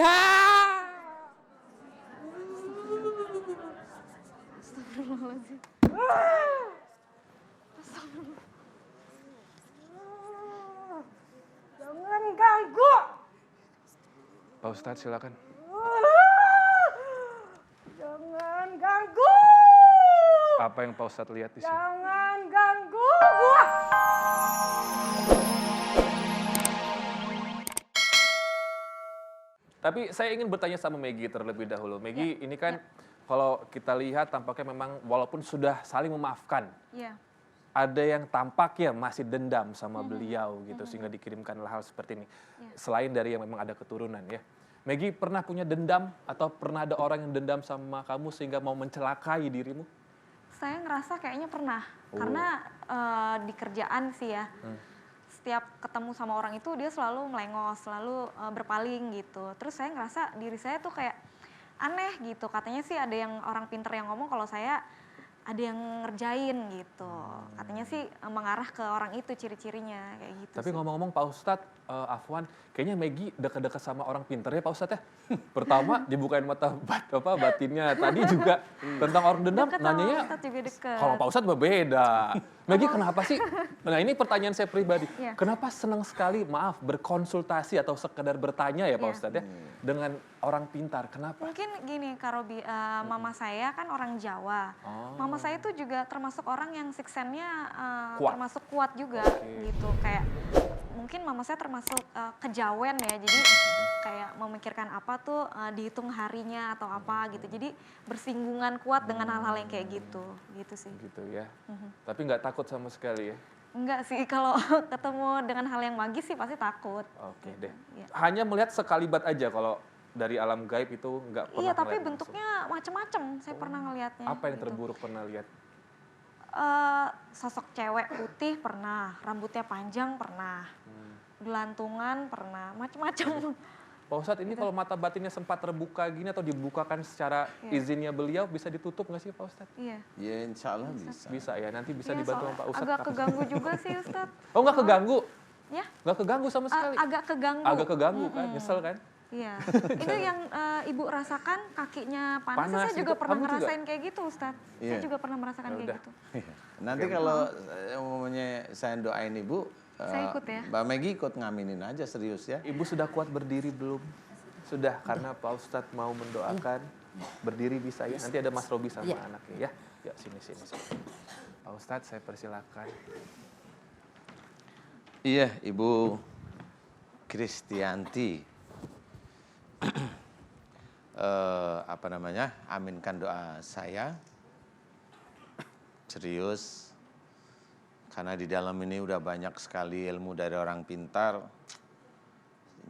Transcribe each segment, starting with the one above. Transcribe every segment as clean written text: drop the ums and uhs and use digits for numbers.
Gak. Astagfirullahaladzim. Jangan ganggu. Pak Ustadz silakan. Jangan ganggu. Apa yang Pak Ustadz lihat di sini? Jangan ganggu gua. Tapi saya ingin bertanya sama Maggie terlebih dahulu. Maggie, ini kan kalau kita lihat tampaknya memang walaupun sudah saling memaafkan, Iya. ada yang tampaknya masih dendam sama beliau gitu sehingga dikirimkan hal seperti ini. Selain dari yang memang ada keturunan ya. Maggie pernah punya dendam atau pernah ada orang yang dendam sama kamu sehingga mau mencelakai dirimu? Saya ngerasa kayaknya pernah. Karena di kerjaan sih ya. Setiap ketemu sama orang itu dia selalu melengos, selalu berpaling gitu. Terus saya ngerasa diri saya tuh kayak aneh gitu. Katanya sih ada yang orang pinter yang ngomong kalau saya ada yang ngerjain gitu. Katanya sih mengarah ke orang itu ciri-cirinya kayak gitu. Tapi sih. ngomong-ngomong Pak Ustadz, Afwan, kayaknya Maggie dekat-dekat sama orang pinter ya Pak Ustadz ya. Pertama dibukain mata batinnya, tadi juga tentang orang dendam, Deket sama nanyanya Ustadz juga deket. kalau Pak Ustadz berbeda. Maggie kenapa sih? Nah ini pertanyaan saya pribadi. Iya. Kenapa senang sekali, maaf, berkonsultasi atau sekedar bertanya ya Pak Iya. Ustadz ya, dengan orang pintar? Kenapa? Mungkin gini Kak Robi, mama saya kan orang Jawa. Oh. Mama saya tuh juga termasuk orang yang sixth-nya Kuat. termasuk kuat juga gitu. Kayak mungkin mama saya termasuk kejawen ya. Jadi kayak memikirkan apa tuh dihitung harinya atau apa gitu. Jadi bersinggungan kuat dengan hal-hal yang kayak gitu. Gitu sih. Gitu ya. Tapi nggak takut sama sekali ya? Enggak sih, kalau ketemu dengan hal yang magis sih pasti takut. Oke deh. Iya. Hanya melihat sekalibat aja kalau dari alam gaib itu nggak pernah Iya, tapi ngeliat langsung. bentuknya macem-macem. Saya pernah ngelihatnya. Apa yang gitu. terburuk pernah lihat? Sosok cewek putih pernah, rambutnya panjang pernah, gelantungan pernah, macem-macem. Pak Ustadz ini kalau mata batinnya sempat terbuka gini atau dibukakan secara izinnya beliau bisa ditutup nggak sih Pak Ustadz? Iya. Ya insya Allah bisa. Bisa ya, nanti bisa Iya, dibantu sama soalnya Pak Ustadz. agak kapan? keganggu juga sih Ustadz. Oh nggak keganggu? Ya, Nggak keganggu sama sekali? agak keganggu. Agak keganggu kan, nyesel kan? Iya. Itu yang ibu rasakan kakinya panas, Panas, saya juga itu pernah kamu juga? ngerasain kayak gitu Ustadz. Saya Iya. juga pernah merasakan Ya kayak udah. gitu. Nanti kalau umumnya saya doain ibu, Saya ikut ya. Mbak Maggie ikut ngaminin aja serius ya. Ibu sudah kuat berdiri belum? Sudah, karena Pak Ustadz mau mendoakan. Berdiri bisa ya, nanti ada Mas Robi sama anaknya ya. Ya sini. Pak Ustadz saya persilakan. Iya Ibu Kristianti. Aminkan doa saya. Serius. Karena di dalam ini udah banyak sekali ilmu dari orang pintar.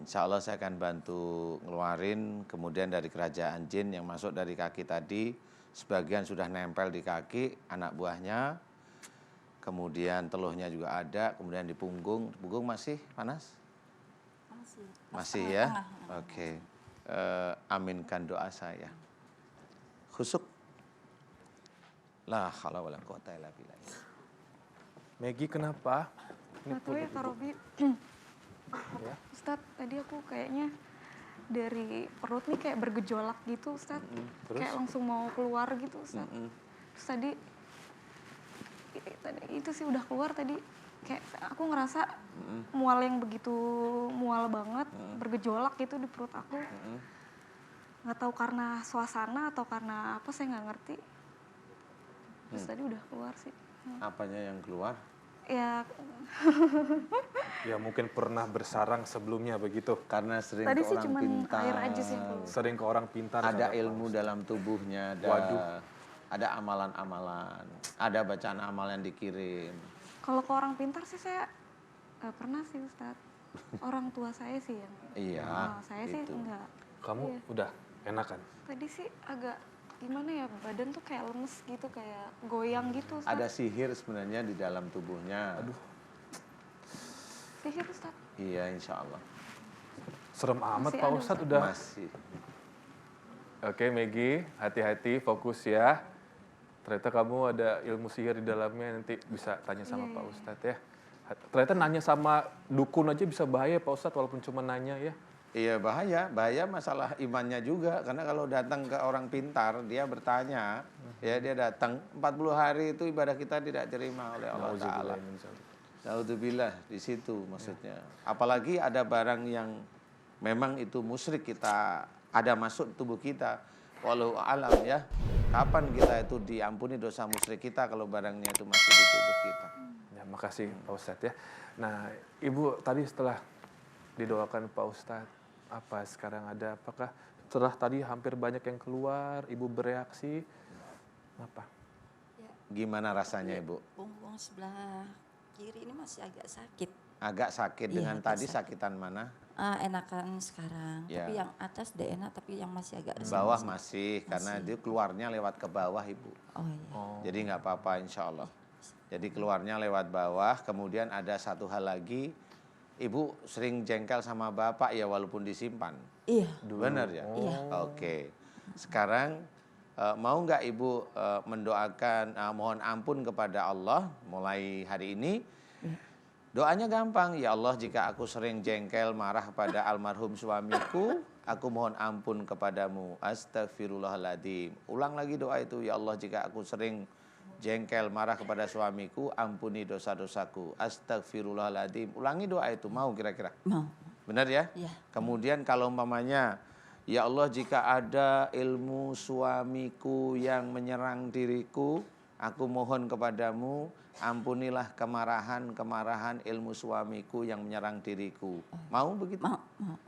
Insya Allah saya akan bantu ngeluarin. Kemudian dari kerajaan jin yang masuk dari kaki tadi, sebagian sudah nempel di kaki anak buahnya. Kemudian teluhnya juga ada. Kemudian di punggung. Punggung masih panas? Masih ya? Oke. Aminkan doa saya. Khusuk. La haula wala quwata illa billah. Maggie kenapa? Nggak tahu ya Kak Robi. Ya. Ustadz, tadi aku kayaknya dari perut nih kayak bergejolak gitu Ustadz. Terus? Kayak langsung mau keluar gitu Ustadz. Terus tadi itu sih udah keluar tadi. Kayak aku ngerasa mual yang begitu mual banget, bergejolak gitu di perut aku. Nggak tahu karena suasana atau karena apa, saya nggak ngerti. Terus tadi udah keluar sih. Apanya yang keluar? Ya, Ya mungkin pernah bersarang sebelumnya begitu. Karena sering tadi ke sih orang cuman pintar. air aja sih yang keluar. Sering ke orang pintar. Ada kata Pak ilmu Ustadz. dalam tubuhnya, Waduh. ada amalan-amalan, ada bacaan amal yang dikirim. Kalau ke orang pintar sih saya nggak pernah sih Ustadz. Orang tua saya sih yang. Iya, Kalau saya sih gitu. enggak. Kamu Iya. udah enakan? Tadi sih agak gimana ya, badan tuh kayak lemes gitu, kayak goyang gitu Ustadz. Ada sihir sebenarnya di dalam tubuhnya. Aduh. Sihir Ustadz. Iya, insya Allah. Serem amat Masih Pak ada, Ustadz udah. Masih. Oke Maggie, hati-hati, fokus ya. Ternyata kamu ada ilmu sihir di dalamnya, nanti bisa tanya sama Iya, Pak iya. Ustadz ya. Ternyata nanya sama dukun aja bisa bahaya Pak Ustadz, walaupun cuma nanya ya. Iya bahaya masalah imannya juga. Karena kalau datang ke orang pintar, dia bertanya, ya dia datang 40 hari itu ibadah kita tidak terima oleh Allah Ta'ala. Naudzubillah di situ maksudnya. Apalagi ada barang yang memang itu musyrik kita ada masuk tubuh kita. Wallahu alam ya. Kapan kita itu diampuni dosa musyrik kita kalau barangnya itu masih di tubuh kita. Ya, makasih Pak Ustadz ya. Nah, Ibu tadi setelah didoakan Pak Ustadz, apa sekarang ada? Apakah setelah tadi hampir banyak yang keluar, Ibu bereaksi? Apa? Gimana rasanya Ibu? Punggung sebelah kiri ini masih agak sakit. Agak sakit Iya, dengan agak tadi sakit. sakitan mana? Enakan sekarang, Ya. tapi yang atas udah enak, tapi yang masih agak Bawah sakit. masih, karena Masih. dia keluarnya lewat ke bawah Ibu. Oh iya. Jadi nggak apa-apa insya Allah. Jadi keluarnya lewat bawah, kemudian ada satu hal lagi, Ibu sering jengkel sama Bapak ya walaupun disimpan. Iya. Benar ya? Iya. Oke. Sekarang mau nggak Ibu mendoakan mohon ampun kepada Allah mulai hari ini? Doanya gampang, ya Allah jika aku sering jengkel marah pada almarhum suamiku, aku mohon ampun kepadamu. Astagfirullahaladzim. Ulang lagi doa itu, ya Allah jika aku sering jengkel marah kepada suamiku, ampuni dosa-dosaku. Astagfirullahaladzim. Ulangi doa itu, mau kira-kira? Mau. Benar ya? Iya. Kemudian kalau umpamanya, ya Allah jika ada ilmu suamiku yang menyerang diriku, aku mohon kepadamu, ampunilah kemarahan ilmu suamiku yang menyerang diriku. Mau begitu? Mau.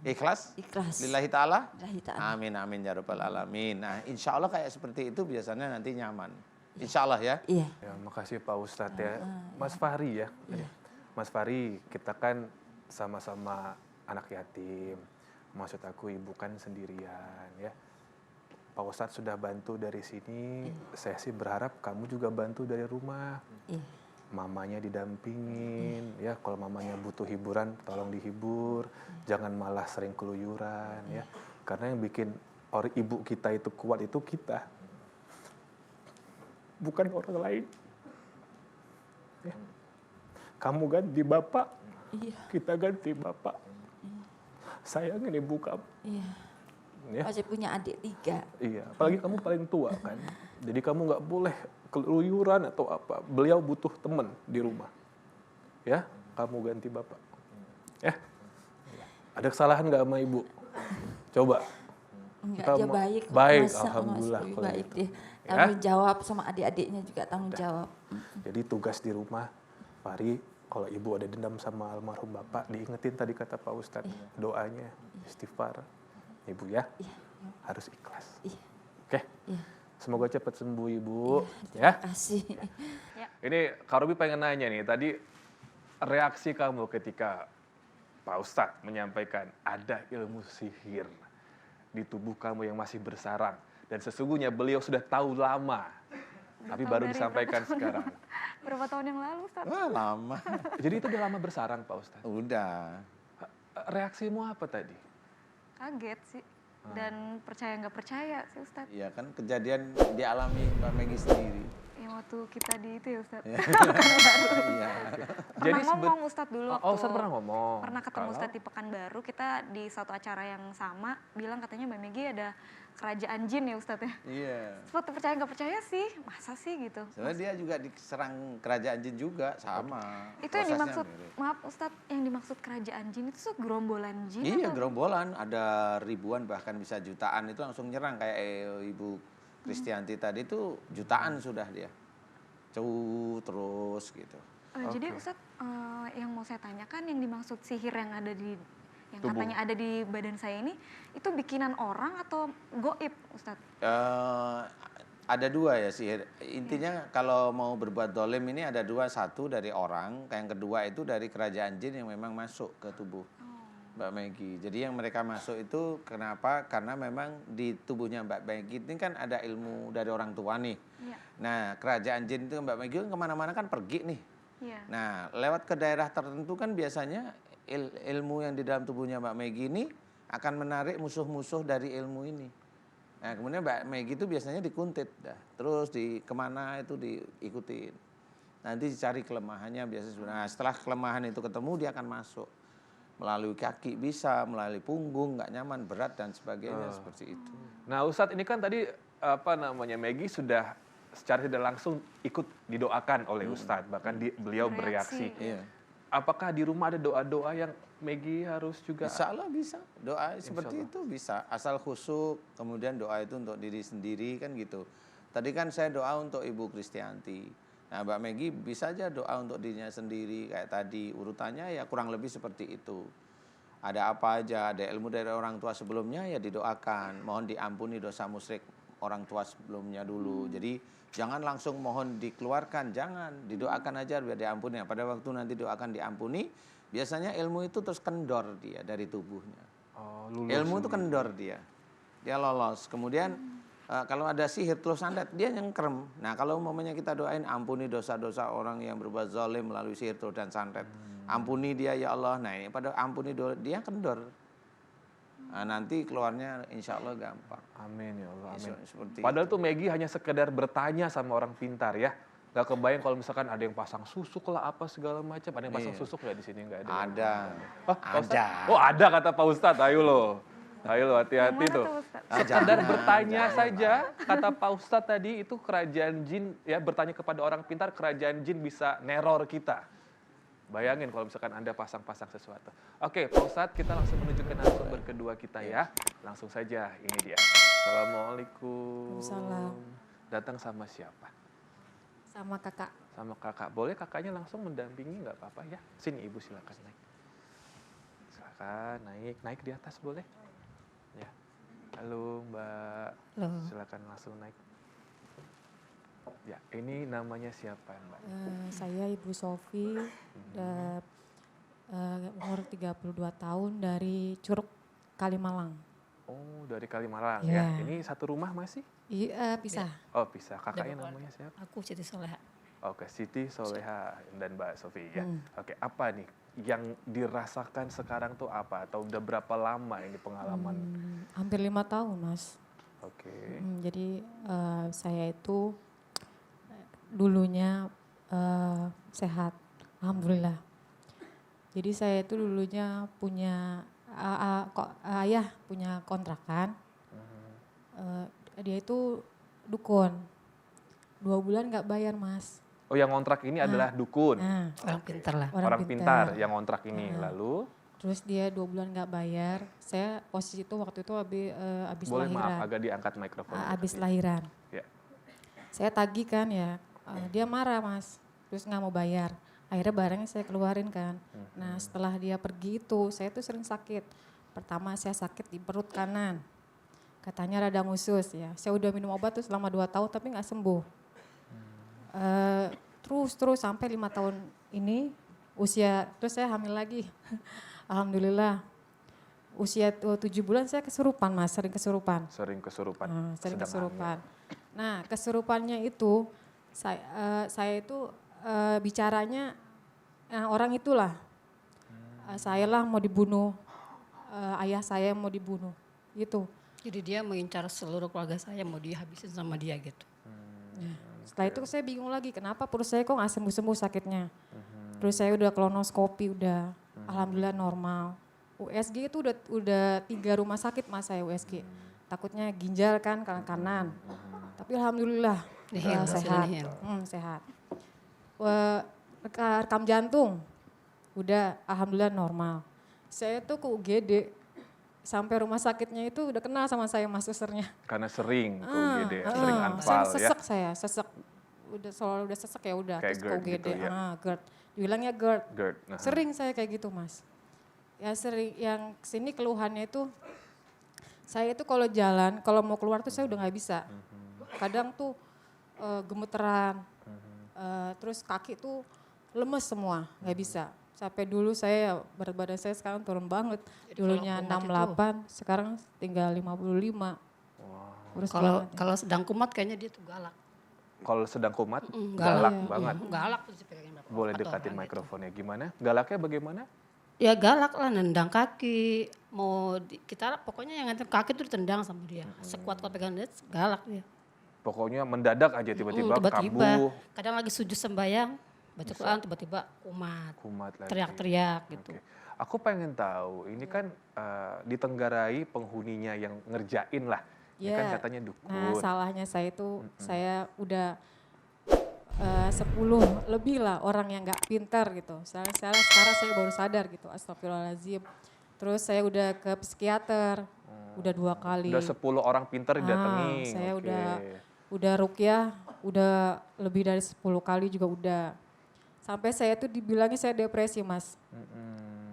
Ikhlas? Ikhlas. Lillahi ta'ala? Lillahi ta'ala. Amin, amin, ya rabbal alamin. Nah, insya Allah kayak seperti itu biasanya nanti nyaman. Insya Allah ya. Iya. Ya, makasih Pak Ustadz ya. Mas Fahri ya. Mas Fahri, kita kan sama-sama anak yatim. Maksud aku ibu kan sendirian ya. Pak Ustadz sudah bantu dari sini. Saya sih berharap kamu juga bantu dari rumah. Iya. Mamanya didampingin ya. Kalau mamanya butuh hiburan, tolong dihibur. Jangan malah sering keluyuran ya. Karena yang bikin ibu kita itu kuat itu kita. Bukan orang lain. Ya. Kamu ganti bapak, Iya. kita ganti bapak. Sayangin ibu kamu. Iya. Ya. Masih punya adik 3. Iya, apalagi kamu paling tua kan. Jadi kamu nggak boleh keluyuran atau apa. Beliau butuh teman di rumah. Ya, kamu ganti bapak. Ya. Ada kesalahan nggak sama ibu? Coba. Enggak, Kita dia baik. kok, baik, Mas. alhamdulillah Mas, kalau baik gitu. dia. Ya. Tanggung jawab sama adik-adiknya juga tanggung jawab. Jadi tugas di rumah, Fahri, kalau ibu ada dendam sama almarhum bapak, diingetin tadi kata Pak Ustadz, doanya, istighfar. Ibu ya, harus ikhlas. Iya. Oke, Iya. semoga cepat sembuh ibu. Ya. Kasih. Ini Kak Robi pengen nanya nih, tadi reaksi kamu ketika Pak Ustadz menyampaikan ada ilmu sihir di tubuh kamu yang masih bersarang. Dan sesungguhnya beliau sudah tahu lama, tapi baru dari disampaikan sekarang. Berapa tahun yang lalu, Ustadz? Wah lama. Jadi itu udah lama bersarang Pak Ustadz. Udah. Reaksimu apa tadi? Kaget sih. Dan percaya nggak percaya sih, Ustadz. Iya kan kejadian dialami Mbak Megi sendiri. Yang waktu kita di itu ya, Ustadz. Iya. Pernah ngomong Ustadz dulu waktu. Oh, Ustadz pernah ngomong. Pernah ketemu Kalau- Ustadz di Pekanbaru, kita di satu acara yang sama, bilang katanya Mbak Megi ada kerajaan jin ya Ustadz ya. Iya. Seperti percaya nggak percaya sih, masa sih gitu. Sebenarnya dia juga diserang kerajaan jin juga sama. Itu yang Prosesnya dimaksud, mirip. maaf Ustadz, yang dimaksud kerajaan jin itu tuh gerombolan jin Iya atau? gerombolan ada ribuan bahkan bisa jutaan itu langsung nyerang kayak Ibu Kristianti tadi itu jutaan sudah dia. Terus gitu. Jadi Ustadz, yang mau saya tanyakan yang dimaksud sihir yang ada di, yang Tubuh. katanya ada di badan saya ini, itu bikinan orang atau goib Ustadz? Ada dua ya sihir. Intinya kalau mau berbuat dolim ini ada dua. Satu dari orang, yang kedua itu dari kerajaan jin yang memang masuk ke tubuh Mbak Megi. Jadi yang mereka masuk itu kenapa? Karena memang di tubuhnya Mbak Megi ini kan ada ilmu dari orang tua nih. Iya. Nah kerajaan jin itu Mbak Megi kan kemana-mana kan pergi nih. Iya. Nah lewat ke daerah tertentu kan biasanya ilmu yang di dalam tubuhnya Mbak Megi ini akan menarik musuh-musuh dari ilmu ini. Nah kemudian Mbak Megi itu biasanya dikuntit dah. Terus kemana itu diikutin. Nanti dicari kelemahannya biasanya. Nah setelah kelemahan itu ketemu dia akan masuk. melalui kaki bisa, melalui punggung nggak nyaman, berat dan sebagainya seperti itu. Nah Ustadz ini kan tadi Maggie sudah secara tidak langsung ikut didoakan oleh Ustadz, bahkan beliau bereaksi. Iya. Apakah di rumah ada doa-doa yang Maggie harus juga? Insya Allah bisa, doa seperti itu bisa, asal khusyuk, kemudian doa itu untuk diri sendiri kan gitu. Tadi kan saya doa untuk Ibu Kristianti, nah Mbak Maggie bisa aja doa untuk dirinya sendiri kayak tadi, urutannya ya kurang lebih seperti itu. Ada apa aja, ada ilmu dari orang tua sebelumnya ya didoakan, mohon diampuni dosa musyrik orang tua sebelumnya dulu. Jadi jangan langsung mohon dikeluarkan, jangan, didoakan aja biar diampuni. Pada waktu nanti doakan diampuni, biasanya ilmu itu terus kendor dia dari tubuhnya. Oh, lulus. Ilmu itu kendor dia lolos. Kemudian kalau ada sihir terus santet, dia nyengkrem. Nah kalau umpamanya kita doain ampuni dosa-dosa orang yang berbuat zalim melalui sihir terus dan santet. Ampuni dia ya Allah. Nah ini pada ampuni dia kendor. Nah, nanti keluarnya insya Allah gampang. Amin ya Allah, amin. Seperti Padahal itu. tuh Maggie hanya sekedar bertanya sama orang pintar ya. Gak kebayang kalau misalkan ada yang pasang susuk lah apa segala macam. Ada yang pasang susuk nggak di sini? Nggak ada. Ada. Oh, Pak Ustadz? Ada. Oh ada kata Pak Ustadz, ayo lo. Ayo lo hati-hati Yang mana tuh. tuh, Ustadz? Sekedar bertanya saja, kata Pak Ustadz tadi itu kerajaan jin ya, bertanya kepada orang pintar, kerajaan jin bisa neror kita. Bayangin kalau misalkan Anda pasang-pasang sesuatu. Oke, Pak Ustadz, kita langsung menuju ke narasumber kedua kita ya. Langsung saja, ini dia. Assalamualaikum. Waalaikumsalam. Datang sama siapa? Sama kakak. Sama kakak. Boleh kakaknya langsung mendampingi nggak apa-apa ya? Sini Ibu silakan naik. Silakan naik di atas boleh? Ya. Halo Mbak. Halo. Silakan langsung naik. Ya, ini namanya siapa Mbak? Saya Ibu Sofi, umur 32 tahun dari Curug, Kalimalang. Oh, dari Kalimalang Ya. ya. Ini satu rumah masih? Iya, pisah. Oh, bisa. Kakaknya namanya siapa? Aku Siti Soleha. Oke, Siti Soleha dan Mbak Sofi ya. Oke, apa nih yang dirasakan sekarang tuh apa? Atau udah berapa lama ini pengalaman? Hampir 5 tahun, Mas. Oke. Jadi saya itu dulunya sehat, alhamdulillah. Jadi saya itu dulunya punya ayah punya kontrakan. Dia itu dukun. 2 bulan nggak bayar, Mas. Oh, yang ngontrak ini adalah dukun. Nah, Orang pintar lah. Orang pintar yang ngontrak ini. Lalu Terus dia 2 bulan nggak bayar. Saya posisi itu waktu itu habis boleh lahiran. maaf agak diangkat mikrofon. Habis lahiran. Ya. Saya tagih kan ya. Dia marah, Mas. Terus nggak mau bayar. Akhirnya barangnya saya keluarin kan. Nah setelah dia pergi itu, saya tuh sering sakit. Pertama saya sakit di perut kanan. Katanya radang usus ya. Saya udah minum obat tuh selama 2 tahun tapi nggak sembuh. Terus sampai 5 tahun ini usia, terus saya hamil lagi. Alhamdulillah. Usia 7 bulan saya kesurupan, Mas, sering kesurupan. Sering kesurupan. Sering sedang kesurupan. hamil. Nah kesurupannya itu saya itu bicaranya orang itulah. Saya lah mau dibunuh, ayah saya mau dibunuh gitu. Jadi dia mengincar seluruh keluarga saya mau dihabisin sama dia gitu. Setelah itu saya bingung lagi kenapa perut saya kok nggak sembuh-sembuh sakitnya. Terus saya udah kolonoskopi udah, alhamdulillah normal. USG itu udah 3 rumah sakit Mas saya USG. Takutnya ginjal kan kanan. Tapi alhamdulillah Nihil, sehat. nihil. Sehat. Rekam jantung udah alhamdulillah normal. Saya tuh ke UGD sampai rumah sakitnya itu udah kenal sama saya Mas susternya. Karena sering ke UGD, sering anfal Sering ya. sesek saya, sesek. Udah sesek ya udah Kayak terus ke GERD UGD. gitu ya. GERD. Dibilangnya GERD. GERD. Nah. Sering saya kayak gitu Mas. Ya sering yang kesini keluhannya itu saya itu kalau jalan, kalau mau keluar tuh saya udah nggak bisa. Kadang tuh gemeteran, terus kaki tuh lemes semua, nggak bisa. Sampai dulu saya berat badan saya sekarang turun banget. Jadi Dulunya kalau kumat 68, sekarang tinggal 55. Kurus Kalau banget. kalau sedang kumat kayaknya dia tuh galak. Kalau sedang kumat, galak. galak banget. Galak tuh dipegangin berapa Boleh atau dekatin orang mikrofonnya gimana? Galaknya bagaimana? Gitu. Ya galak lah, nendang kaki. Kita pokoknya yang nganter kaki tuh ditendang sama dia. Sekuat kuat pegang dia, galak dia. Pokoknya mendadak aja tiba-tiba kambuh. Kadang lagi sujud sembayang, Baca Quran tiba-tiba kumat, Kumat lagi. teriak-teriak gitu. Oke. Aku pengen tahu, ini kan ditenggarai penghuninya yang ngerjain lah. Ini kan Iya. katanya Nah, dukun. salahnya saya itu saya udah 10 lebih lah orang yang nggak pintar gitu. Sekarang saya baru sadar gitu, astagfirullahaladzim. Terus saya udah ke psikiater, udah 2 kali. Udah 10 orang pinter didatengin. Saya Oke. udah ruqyah, udah lebih dari 10 kali juga udah. Sampai saya tuh dibilangnya saya depresi, Mas.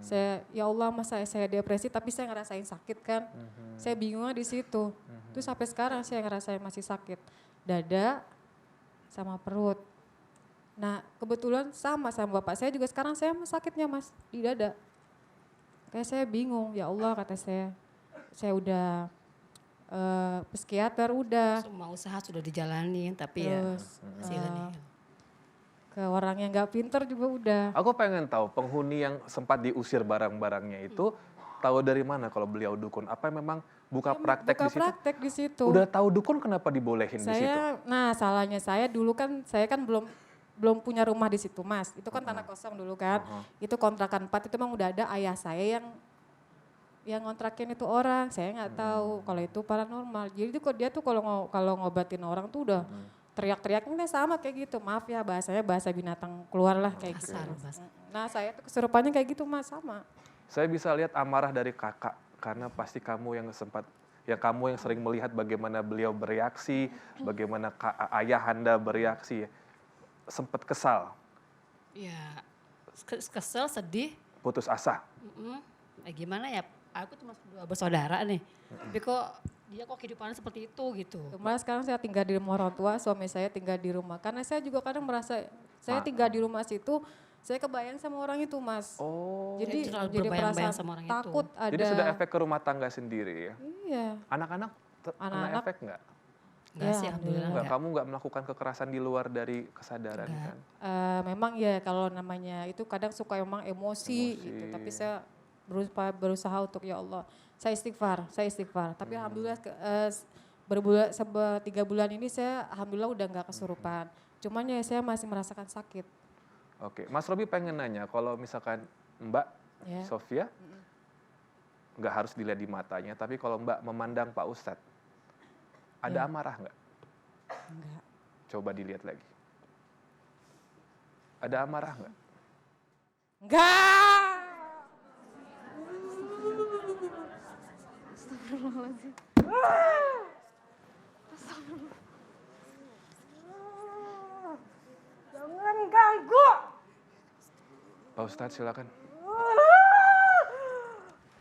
Saya, ya Allah Mas saya depresi tapi saya ngerasain sakit kan. Saya bingungnya di situ. Terus sampai sekarang saya ngerasain masih sakit. Dada sama perut. Nah kebetulan sama bapak saya juga sekarang saya sakitnya Mas di dada. Kayak saya bingung, ya Allah kata saya udah psikiater udah. Semua usaha sudah dijalanin tapi ya Terus masih ini. ke orang yang gak pinter juga udah. Aku pengen tahu penghuni yang sempat diusir barang-barangnya itu tahu dari mana kalau beliau dukun? Apa memang buka praktek Buka di situ? praktek di situ. Udah tahu dukun kenapa dibolehin di situ? Nah salahnya saya dulu kan saya kan belum punya rumah di situ Mas. Itu kan tanah kosong dulu kan. Itu kontrakan 4 itu memang udah ada ayah saya yang ngontrakin itu orang. Saya nggak tahu kalau itu paranormal. Jadi itu dia tuh kalau ngobatin orang tuh udah teriak-teriaknya sama kayak gitu. Maaf ya bahasanya bahasa binatang keluar lah kayak gitu. Kasar, bahasa. Nah saya tuh kesurupannya kayak gitu Mas sama. Saya bisa lihat amarah dari kakak karena pasti kamu yang sering melihat bagaimana beliau bereaksi, bagaimana ayahanda bereaksi. Sempat kesal, Ya kesel, sedih. putus asa. Gimana ya, aku cuma 2 bersaudara nih. Tapi kok dia kehidupannya seperti itu gitu. Malah sekarang saya tinggal di rumah orang tua, suami saya tinggal di rumah. Karena saya juga kadang merasa saya tinggal di rumah situ, saya kebayang sama orang itu Mas. Oh, Jadi Jadi terlalu jadi berbayang-bayang perasaan sama orang itu. takut ada. jadi sudah efek ke rumah tangga sendiri ya? Iya. Anak-anak kena Anak-anak efek nggak? Enggak Ya, sih, alhamdulillah Nggak, enggak. kamu nggak melakukan kekerasan di luar dari kesadaran kan? Memang ya kalau namanya itu kadang suka emang emosi. Gitu. Tapi saya berusaha untuk ya Allah. Saya istighfar. Tapi alhamdulillah 3 bulan ini saya alhamdulillah udah nggak kesurupan. Cuman ya saya masih merasakan sakit. Oke, Mas Robi pengen nanya, kalau misalkan Mbak Ya. Sofia, nggak harus dilihat di matanya, tapi kalau Mbak memandang Pak Ustadz, ada amarah nggak? Enggak. Coba dilihat lagi. Ada amarah nggak? Enggak. Jangan ganggu. Pak Ustadz silakan.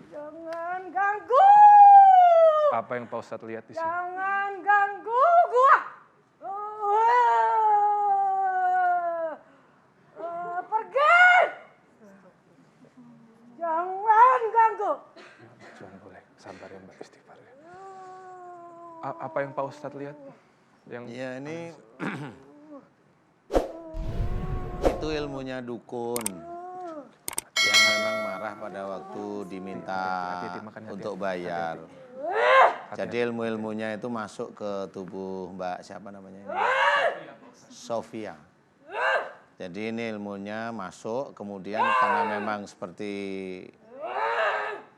Jangan ganggu. Apa yang Pak Ustadz lihat di sini? Jangan ganggu gua. Pergi. Jangan ganggu. Jangan boleh, sabar ya Mbak, istighfar ya. Apa yang Pak Ustadz lihat? Yang Ya ini itu ilmunya dukun yang memang marah pada waktu diminta Hati-hati, makan hati-hati. untuk bayar. Jadi ilmu-ilmunya itu masuk ke tubuh Mbak siapa namanya ini? Sofia. Jadi ini ilmunya masuk, kemudian karena memang seperti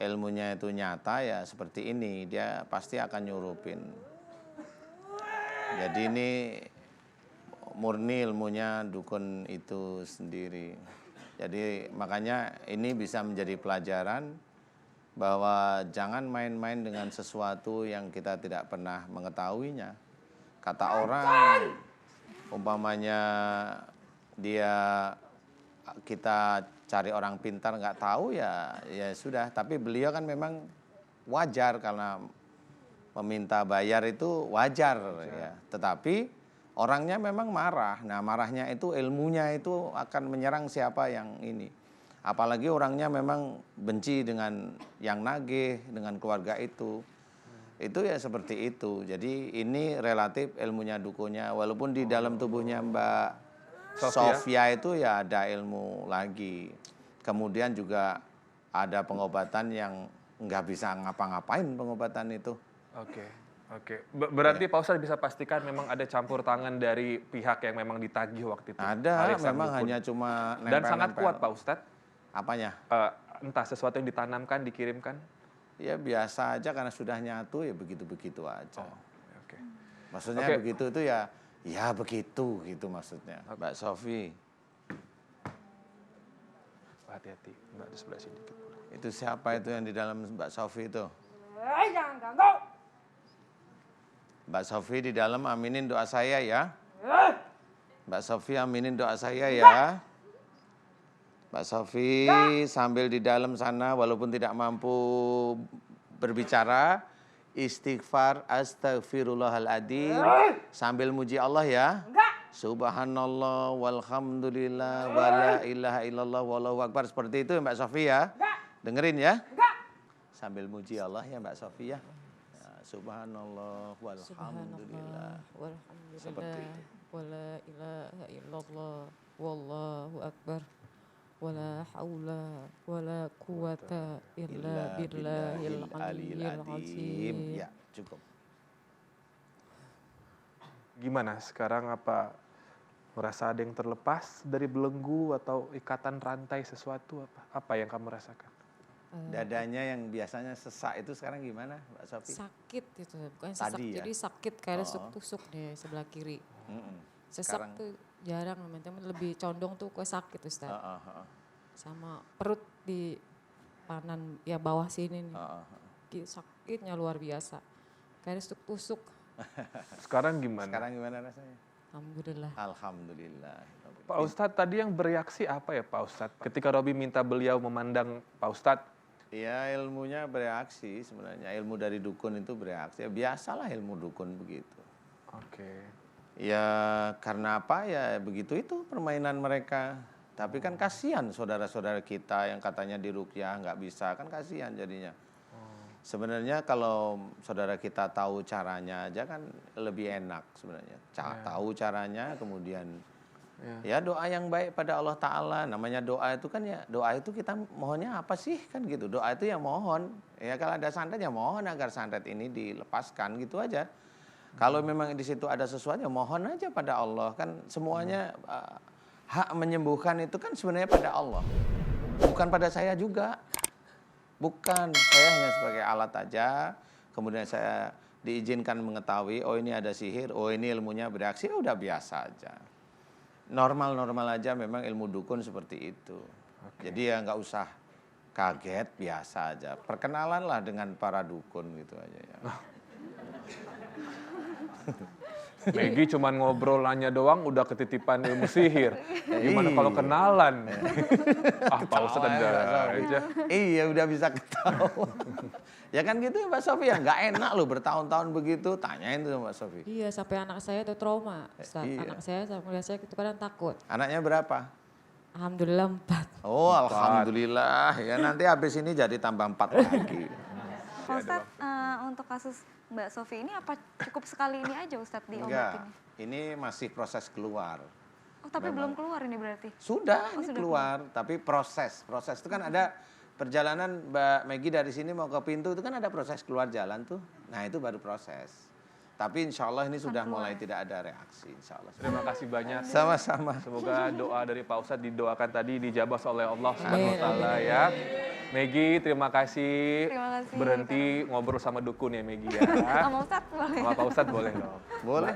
ilmunya itu nyata ya seperti ini, dia pasti akan nyurupin. Jadi ini murni ilmunya dukun itu sendiri. Jadi makanya ini bisa menjadi pelajaran bahwa jangan main-main dengan sesuatu yang kita tidak pernah mengetahuinya. Kata orang, umpamanya kita cari orang pintar nggak tahu ya sudah. Tapi beliau kan memang wajar karena meminta bayar itu wajar ya. Tetapi orangnya memang marah. Nah marahnya itu ilmunya itu akan menyerang siapa yang ini. Apalagi orangnya memang benci dengan yang nagih, dengan keluarga itu. Itu ya seperti itu. Jadi ini relatif ilmunya dukunnya. Walaupun di dalam tubuhnya Mbak Sofia itu ya ada ilmu lagi. Kemudian juga ada pengobatan yang nggak bisa ngapa-ngapain pengobatan itu. Oke. Oke, berarti Pak Ustadz bisa pastikan memang ada campur tangan dari pihak yang memang ditagih waktu itu. Ada, alias sang memang dukun. hanya cuma Dan sangat nempel-nempel. kuat Pak Ustadz. Apanya? Entah sesuatu yang ditanamkan, dikirimkan. Ya biasa aja karena sudah nyatu ya begitu-begitu aja. Oke. Maksudnya Oke. begitu itu ya begitu gitu maksudnya. Mbak Sofi, Hati-hati, Mbak di sebelah sini dikit. itu siapa itu yang di dalam Mbak Sofi itu? Jangan ganggu. Mbak Sofi di dalam aminin doa saya ya. Mbak Sofi aminin doa saya ya. Mbak Sofi sambil di dalam sana walaupun tidak mampu berbicara, istighfar astagfirullahaladzim sambil muji Allah ya. Subhanallah walhamdulillah wala ilaha illallah wallahu akbar. Seperti itu ya Mbak Sofi ya. Dengerin ya. Sambil muji Allah ya Mbak Sofi ya. Subhanallah walhamdulillah. Seperti itu. Wala ilaha illallah wallahu akbar. Wala haula wala quwata illa billahil aliyyil azim. Ya, cukup. Gimana sekarang, apa merasa ada yang terlepas dari belenggu atau ikatan rantai sesuatu, apa yang kamu rasakan? Dadanya yang biasanya sesak itu sekarang gimana Mbak Sofi? Sakit itu, bukan sesak. Tadi ya? Jadi sakit kayak Oh. tusuk di sebelah kiri. Sesak Sekarang. tuh jarang, teman-teman lebih condong tuh ke sakit Ustaz. Sama perut di panan ya bawah sini nih. Sakitnya luar biasa. Kayak tusuk. Sekarang gimana? Sekarang gimana rasanya? Alhamdulillah. Alhamdulillah. Pak Ustadz tadi yang bereaksi apa ya Pak Ustadz? Ketika Robi minta beliau memandang Pak Ustadz, Ya ilmunya bereaksi sebenarnya. Ilmu dari dukun itu bereaksi. Ya, biasalah ilmu dukun begitu. oke. Ya karena apa ya begitu itu permainan mereka. Tapi kan kasihan saudara-saudara kita yang katanya diruqyah nggak bisa, kan kasihan jadinya. Sebenarnya kalau saudara kita tahu caranya aja kan lebih enak sebenarnya. Tahu caranya kemudian ya doa yang baik pada Allah Ta'ala. Namanya doa itu kan ya, doa itu kita mohonnya apa sih kan gitu. Doa itu ya mohon. Ya kalau ada santet ya mohon agar santet ini dilepaskan gitu aja. Kalau memang di situ ada sesuatu ya mohon aja pada Allah. Kan semuanya hak menyembuhkan itu kan sebenarnya pada Allah. Bukan pada saya juga. Bukan, saya hanya sebagai alat aja. Kemudian saya diizinkan mengetahui, oh ini ada sihir, oh ini ilmunya bereaksi, ya udah biasa aja. Normal-normal aja memang ilmu dukun seperti itu. Jadi ya nggak usah kaget, biasa aja. Perkenalan lah dengan para dukun gitu aja ya. Maggie cuman ngobrol nanya doang udah ketitipan ilmu sihir. Gimana kalau kenalan? Pak Ustadz ada aja. Iya udah bisa ketawa. Ya kan gitu ya Mbak Sofi ya, nggak enak loh bertahun-tahun begitu, tanyain tuh Mbak Sofi. Iya, sampai anak saya tuh trauma. Ustaz. Iya. Anak saya sama melihat saya itu kadang takut. Anaknya berapa? Alhamdulillah 4. Oh alhamdulillah ya nanti habis ini jadi tambah 4 lagi. Pak Ustadz, untuk kasus Mbak Sofi ini apa cukup sekali ini aja Ustadz Enggak, diobatin? ini masih proses keluar. Oh tapi belum keluar ini berarti? Sudah, Oh, ini sudah keluar, tapi proses itu kan ada perjalanan Mbak Maggie dari sini mau ke pintu itu kan ada proses keluar jalan tuh. Nah itu baru proses. Tapi insya Allah ini sudah mulai tidak ada reaksi, insya Allah. Terima kasih banyak. Sama-sama. Semoga doa dari Pak Ustadz didoakan tadi dijabah oleh Allah Subhanahu wa Amin, taala ya. Maggie, terima kasih. Terima kasih. Berhenti ngobrol sama dukun ya Maggie ya. Sama Ustadz boleh? Sama Pak Ustadz boleh dong. Boleh.